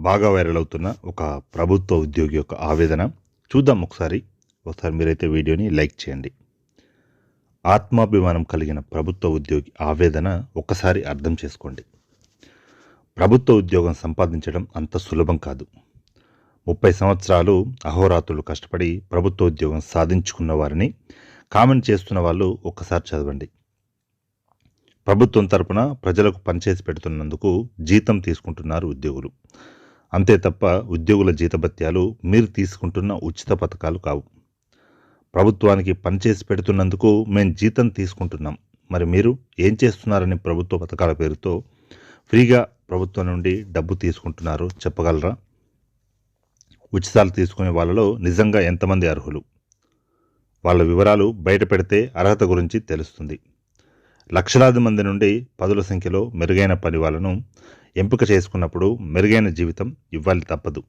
బాగా వైరల్ అవుతున్న ఒక ప్రభుత్వ ఉద్యోగి యొక్క ఆవేదన చూద్దాం. ఒకసారి మీరైతే వీడియోని లైక్ చేయండి. ఆత్మాభిమానం కలిగిన ప్రభుత్వ ఉద్యోగి ఆవేదన ఒక్కసారి అర్థం చేసుకోండి. ప్రభుత్వ ఉద్యోగం సంపాదించడం అంత సులభం కాదు. 30 సంవత్సరాలు అహోరాత్రులు కష్టపడి ప్రభుత్వ ఉద్యోగం సాధించుకున్న వారిని కామెంట్ చేస్తున్న వాళ్ళు ఒక్కసారి చదవండి. ప్రభుత్వం తరపున ప్రజలకు పనిచేసి పెడుతున్నందుకు జీతం తీసుకుంటున్నారు ఉద్యోగులు. అంతే తప్ప ఉద్యోగుల జీతభత్యాలు మీరు తీసుకుంటున్న ఉచిత పథకాలు కావు. ప్రభుత్వానికి పనిచేసి పెడుతున్నందుకు మేము జీతం తీసుకుంటున్నాం, మరి మీరు ఏం చేస్తున్నారని ప్రభుత్వ పథకాల పేరుతో ఫ్రీగా ప్రభుత్వం నుండి డబ్బు తీసుకుంటున్నారో చెప్పగలరా? ఉచితాలు తీసుకునే వాళ్ళలో నిజంగా ఎంతమంది అర్హులు? వాళ్ళ వివరాలు బయట పెడితే అర్హత గురించి తెలుస్తుంది. లక్షలాది మంది నుండి పదుల సంఖ్యలో మెరుగైన పని వాళ్ళను ఎంపిక చేసుకున్నప్పుడు మెరుగైన జీవితం ఇవ్వాలి తప్పదు.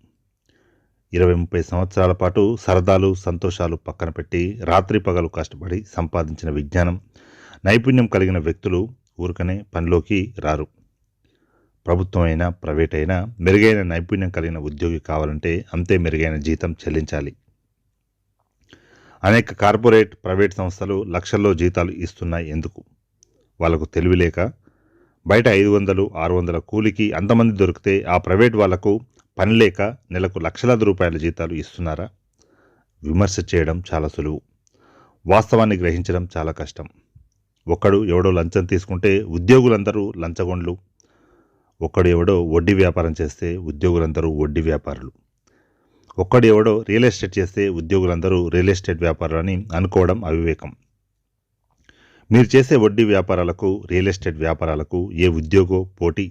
20-30 సంవత్సరాల పాటు సరదాలు సంతోషాలు పక్కన పెట్టి రాత్రి పగలు కష్టపడి సంపాదించిన విజ్ఞానం, నైపుణ్యం కలిగిన వ్యక్తులు ఊరికనే పనిలోకి రారు. ప్రభుత్వం అయినా ప్రైవేట్ అయినా మెరుగైన నైపుణ్యం కలిగిన ఉద్యోగి కావాలంటే అంతే మెరుగైన జీతం చెల్లించాలి. అనేక కార్పొరేట్ ప్రైవేట్ సంస్థలు లక్షల్లో జీతాలు ఇస్తున్నాయి. ఎందుకు? వాళ్లకు తెలివి లేక? బయట 500-600 కూలికి అంతమంది దొరికితే ఆ ప్రైవేట్ వాళ్లకు పని లేక నెలకు లక్షలాది రూపాయల జీతాలు ఇస్తున్నారా? విమర్శ చేయడం చాలా సులువు, వాస్తవాన్ని గ్రహించడం చాలా కష్టం. ఒక్కడు ఎవడో లంచం తీసుకుంటే ఉద్యోగులందరూ లంచగొండ్లు, ఒక్కడు ఎవడో వడ్డీ వ్యాపారం చేస్తే ఉద్యోగులందరూ వడ్డీ వ్యాపారులు, ఒక్కడు ఎవడో రియల్ ఎస్టేట్ చేస్తే ఉద్యోగులందరూ రియల్ ఎస్టేట్ వ్యాపారులు అని అనుకోవడం అవివేకం. మీరు చేసే వడ్డీ వ్యాపారాలకు రియల్ ఎస్టేట్ వ్యాపారాలకు ఏ ఉద్యోగో పోటీ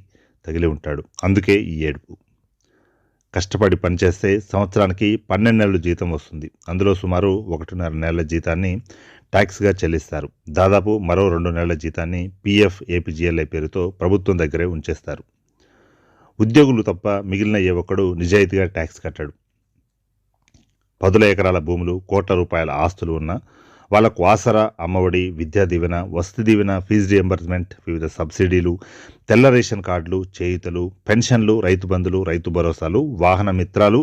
తగిలి ఉంటాడు. అందుకే ఈ ఏడుపు. కష్టపడి పనిచేస్తే సంవత్సరానికి 12 నెలలు జీతం వస్తుంది. అందులో సుమారు 1.5 నెలల జీతాన్ని ట్యాక్స్గా చెల్లిస్తారు. దాదాపు మరో 2 నెలల జీతాన్ని పీఎఫ్ ఏపీజీఎల్ఐ పేరుతో ప్రభుత్వం దగ్గరే ఉంచేస్తారు. ఉద్యోగులు తప్ప మిగిలిన ఏ ఒక్కడు నిజాయితీగా ట్యాక్స్ కట్టాడు. 10 ఎకరాల భూములు, కోట్ల రూపాయల ఆస్తులు ఉన్న వాళ్లకు ఆసరా, అమ్మఒడి, విద్యా దీవెన, వసతి దీవెన, ఫీజు రియంబర్స్మెంట్, వివిధ సబ్సిడీలు, తెల్ల రేషన్ కార్డులు, చేయుతలు, పెన్షన్లు, రైతు బంధులు, రైతు భరోసాలు, వాహన మిత్రాలు,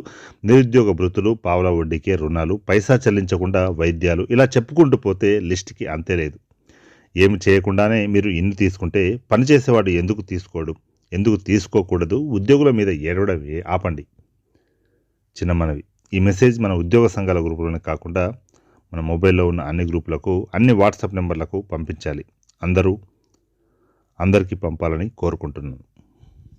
నిరుద్యోగ భృతులు, పావుల వడ్డీకే రుణాలు, పైసా చెల్లించకుండా వైద్యాలు, ఇలా చెప్పుకుంటూ పోతే లిస్టుకి అంతే లేదు. ఏమి చేయకుండానే మీరు ఇన్ని తీసుకుంటే పనిచేసేవాడు ఎందుకు తీసుకోడు? ఎందుకు తీసుకోకూడదు? ఉద్యోగుల మీద ఏడవడమే ఆపండి. చిన్న మనవి, ఈ మెసేజ్ మన ఉద్యోగ సంఘాల గ్రూపులోనే కాకుండా మన మొబైల్లో ఉన్న అన్ని గ్రూపులకు, అన్ని వాట్సాప్ నెంబర్లకు పంపించాలి. అందరికీ పంపాలని కోరుకుంటున్నాను.